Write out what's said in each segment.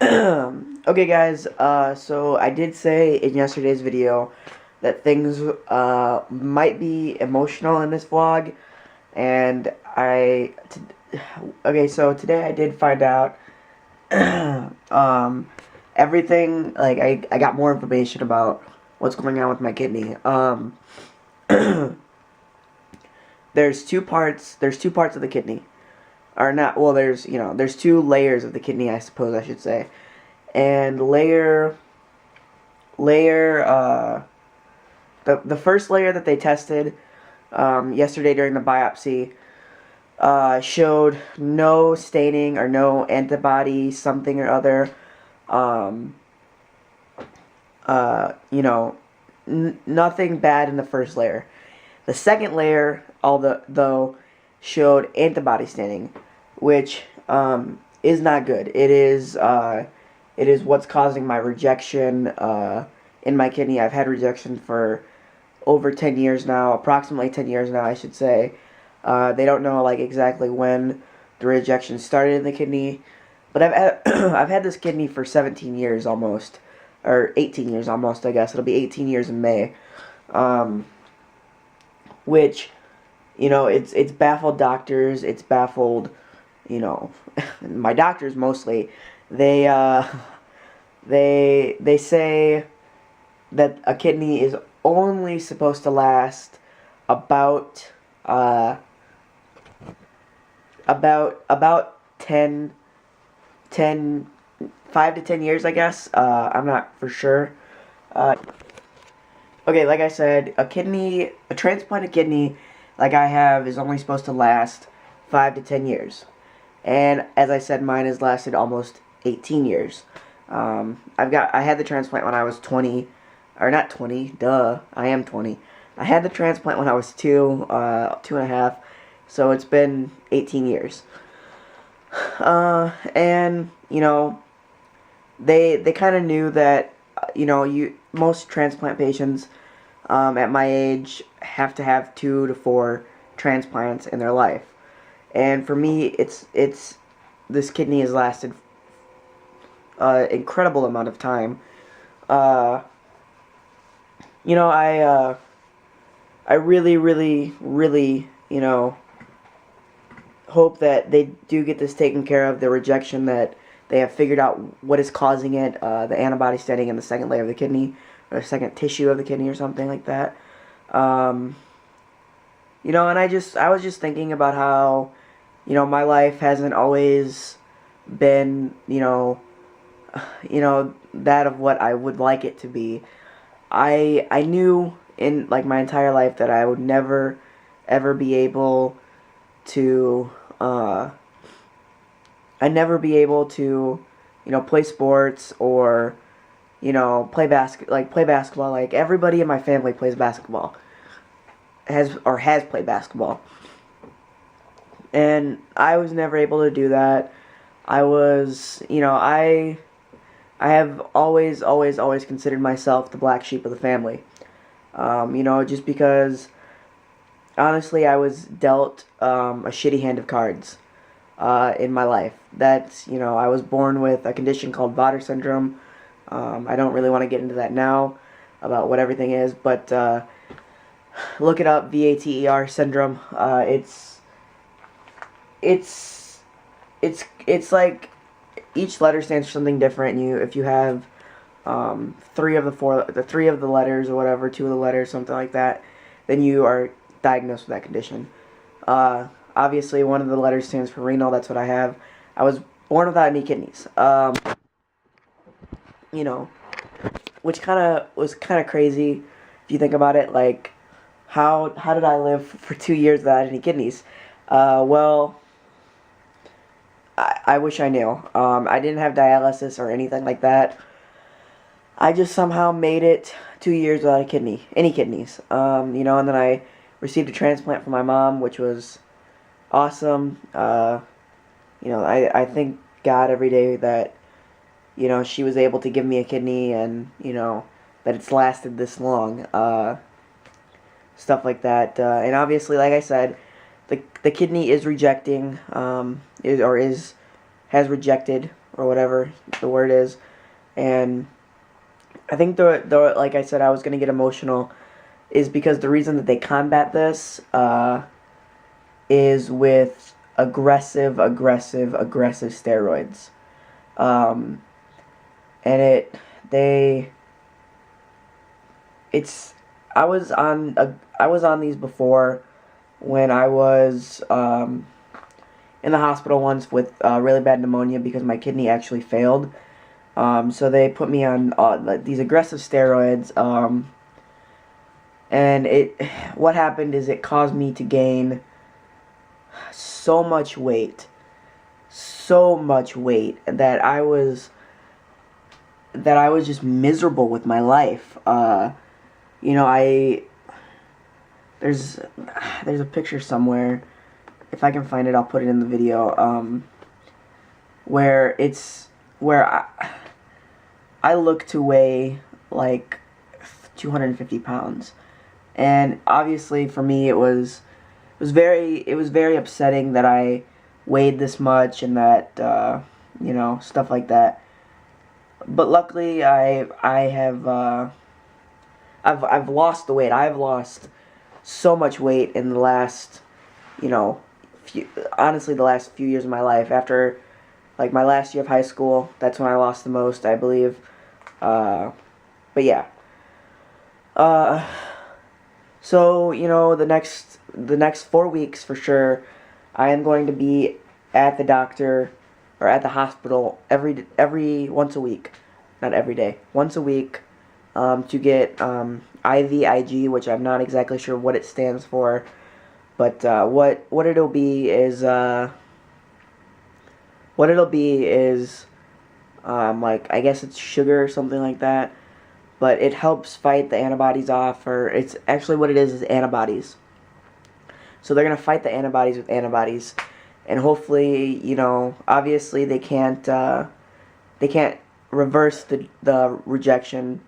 Okay guys, so I did say in yesterday's video that things might be emotional in this vlog, and okay, so today I did find out everything, like I got more information about what's going on with my kidney. There's two parts of the kidney. Or not, well, there's two layers of the kidney, I suppose I should say. And the first layer that they tested yesterday during the biopsy showed no staining or no antibody something or other. Nothing bad in the first layer. The second layer, though, showed antibody staining, which is not good. It is what's causing my rejection in my kidney. I've had rejection for over 10 years now, approximately 10 years now, I should say. They don't know like exactly when the rejection started in the kidney, but I've had this kidney for 17 years almost, or 18 years almost, I guess. It'll be 18 years in May, which, it's baffled doctors. It's baffled, my doctors mostly. They say that a kidney is only supposed to last about 5 to 10 years, I guess. I'm not for sure. Okay, like I said, a transplanted kidney like I have is only supposed to last 5 to 10 years. And as I said, mine has lasted almost 18 years. I had the transplant when I was 20, or not 20, duh, I am 20. I had the transplant when I was 2.5, so it's been 18 years. And, they kind of knew that, most transplant patients at my age have to have 2 to 4 transplants in their life. And for me, this kidney has lasted incredible amount of time. I really, really, really, hope that they do get this taken care of, the rejection, that they have figured out what is causing it, the antibody staining in the second layer of the kidney, or the second tissue of the kidney, or something like that. And I was just thinking about how, my life hasn't always been, that of what I would like it to be. I knew in like my entire life that I would never ever be able to play sports, or play basketball. Like everybody in my family plays basketball, has played basketball, and I was never able to do that. I have always considered myself the black sheep of the family. Just because, honestly, I was dealt a shitty hand of cards in my life. That's, I was born with a condition called Vater syndrome. I don't really want to get into that now, about what everything is, but look it up, VATER syndrome. It's like each letter stands for something different. If you have three of the letters or whatever, 2 of the letters, something like that, then you are diagnosed with that condition. Obviously, one of the letters stands for renal. That's what I have. I was born without any kidneys. Which was kind of crazy if you think about it. Like, how did I live for 2 years without any kidneys? Well, I wish I knew. I didn't have dialysis or anything like that. I just somehow made it 2 years without any kidneys. And then I received a transplant from my mom, which was awesome. I thank God every day that, she was able to give me a kidney, and, that it's lasted this long. Stuff like that. And obviously, like I said, the kidney is rejecting, has rejected or whatever the word is. And I think like I said, I was gonna get emotional, is because the reason that they combat this is with aggressive steroids. And it's I was on these before when I was in the hospital once with really bad pneumonia because my kidney actually failed. So they put me on these aggressive steroids, and what happened is it caused me to gain so much weight that I was just miserable with my life. You know, there's a picture somewhere. If I can find it, I'll put it in the video. Where I look to weigh like 250 pounds, and obviously for me it was very upsetting that I weighed this much and that you know, stuff like that. But luckily I've lost the weight. I've lost so much weight in the last, you know, honestly the last few years of my life. After like my last year of high school, that's when I lost the most, I believe. But yeah. So, you know, the next 4 weeks for sure, I am going to be at the doctor or at the hospital every once a week, not every day, once a week, to get IVIG, which I'm not exactly sure what it stands for, but what it'll be is like, I guess it's sugar or something like that, but it helps fight the antibodies off, or it's actually what it is antibodies. So they're gonna fight the antibodies with antibodies, and hopefully, you know, obviously they can't reverse the rejection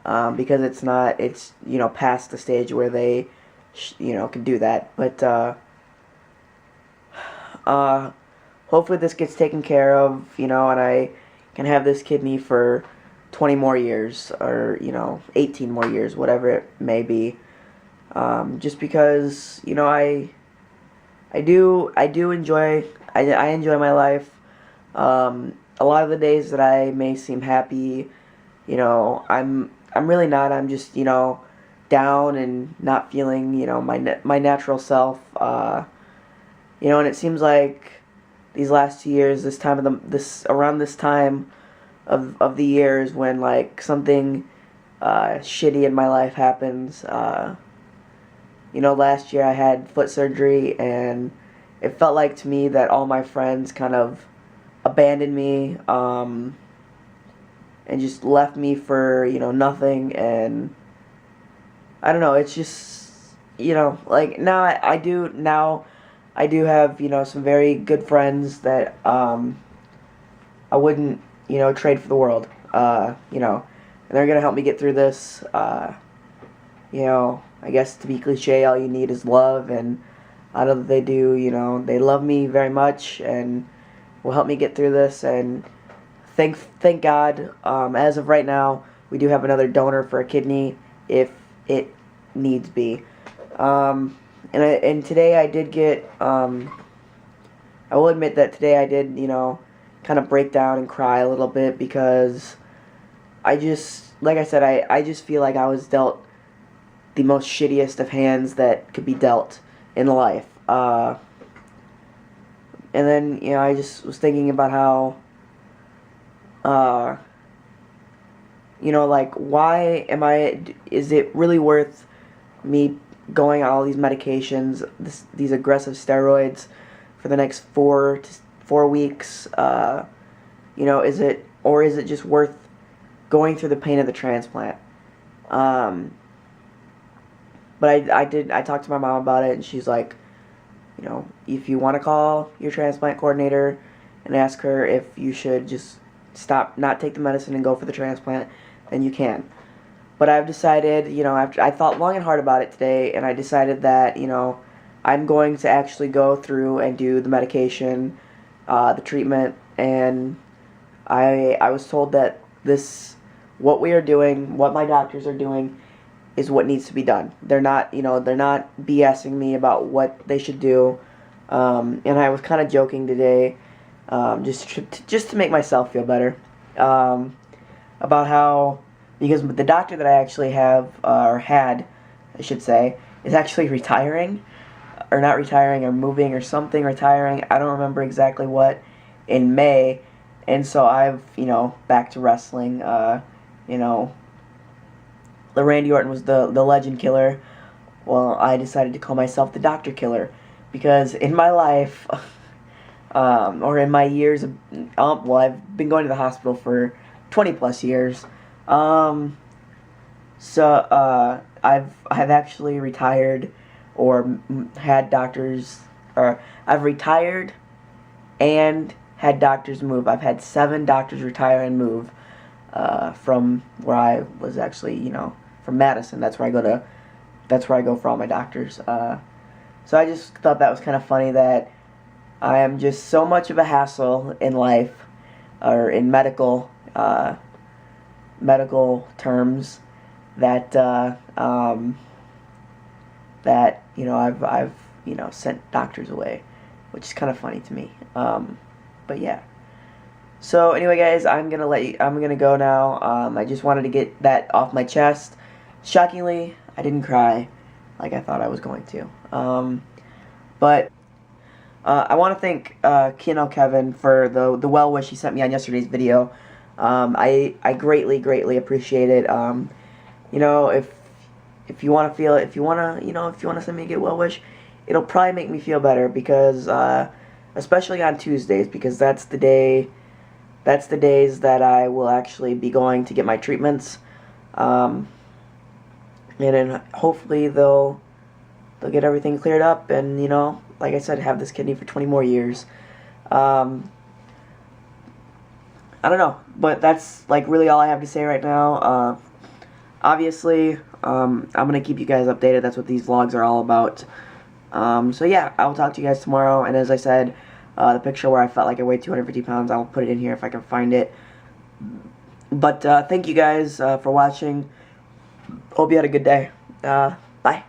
because it's you know, past the stage where they you know, can do that. But hopefully this gets taken care of, you know, and I can have this kidney for 20 more years, or, you know, 18 more years, whatever it may be. Just because, you know, I enjoy my life. A lot of the days that I may seem happy, you know, I'm really not. I'm just, you know, down and not feeling, you know, my natural self. You know, and it seems like these last 2 years, around this time of the year is when, like, something shitty in my life happens. You know, last year I had foot surgery, and it felt like to me that all my friends kind of abandoned me, and just left me for, you know, nothing. And I don't know, it's just, you know, like, now I do have, you know, some very good friends that I wouldn't, you know, trade for the world. You know, and they're gonna help me get through this. You know, I guess to be cliche, all you need is love, and I know that they do. You know, they love me very much and will help me get through this. And thank God, as of right now, we do have another donor for a kidney if it needs be. And today I did get, I will admit that today I did, you know, kind of break down and cry a little bit, because I just, like I said, I just feel like I was dealt the most shittiest of hands that could be dealt in life. And then, you know, I just was thinking about how, you know, like, is it really worth me going on all these medications, these aggressive steroids for the next 4 weeks? You know, is it just worth going through the pain of the transplant? But I talked to my mom about it, and she's like, you know, if you want to call your transplant coordinator and ask her if you should just not take the medicine and go for the transplant, then you can. But I've decided, you know, after I thought long and hard about it today, and I decided that, you know, I'm going to actually go through and do the medication, the treatment, and I was told that what we are doing, what my doctors are doing, is what needs to be done. They're not, they're not BSing me about what they should do. And I was kind of joking today, just to make myself feel better, about how, because the doctor that I actually have, or had, I should say, is actually retiring, or not retiring, or moving, or something, retiring, I don't remember exactly what, in May, and so I've, back to wrestling, the Randy Orton was the legend killer. Well, I decided to call myself the Doctor Killer, because in my life, or in my years of, well, I've been going to the hospital for 20 plus years, I've actually retired, or had doctors, or I've retired and had doctors move. I've had 7 doctors retire and move, from where I was actually, from Madison. That's where I go for all my doctors. So I just thought that was kind of funny that I am just so much of a hassle in life, or in medical terms, that I've sent doctors away, which is kind of funny to me. But yeah. So anyway, guys, I'm gonna go now. I just wanted to get that off my chest. Shockingly, I didn't cry like I thought I was going to. But I want to thank Kino Kevin for the well wish he sent me on yesterday's video. I greatly appreciate it. If you want to send me a good well wish, it'll probably make me feel better, because especially on Tuesdays, because that's the days that I will actually be going to get my treatments. And then hopefully they'll get everything cleared up, and like I said, have this kidney for 20 more years. I don't know, but that's like really all I have to say right now. Obviously, I'm gonna keep you guys updated. That's what these vlogs are all about. So yeah, I'll talk to you guys tomorrow. And as I said, the picture where I felt like I weighed 250 pounds, I'll put it in here if I can find it. But thank you guys for watching. Hope you had a good day. Bye.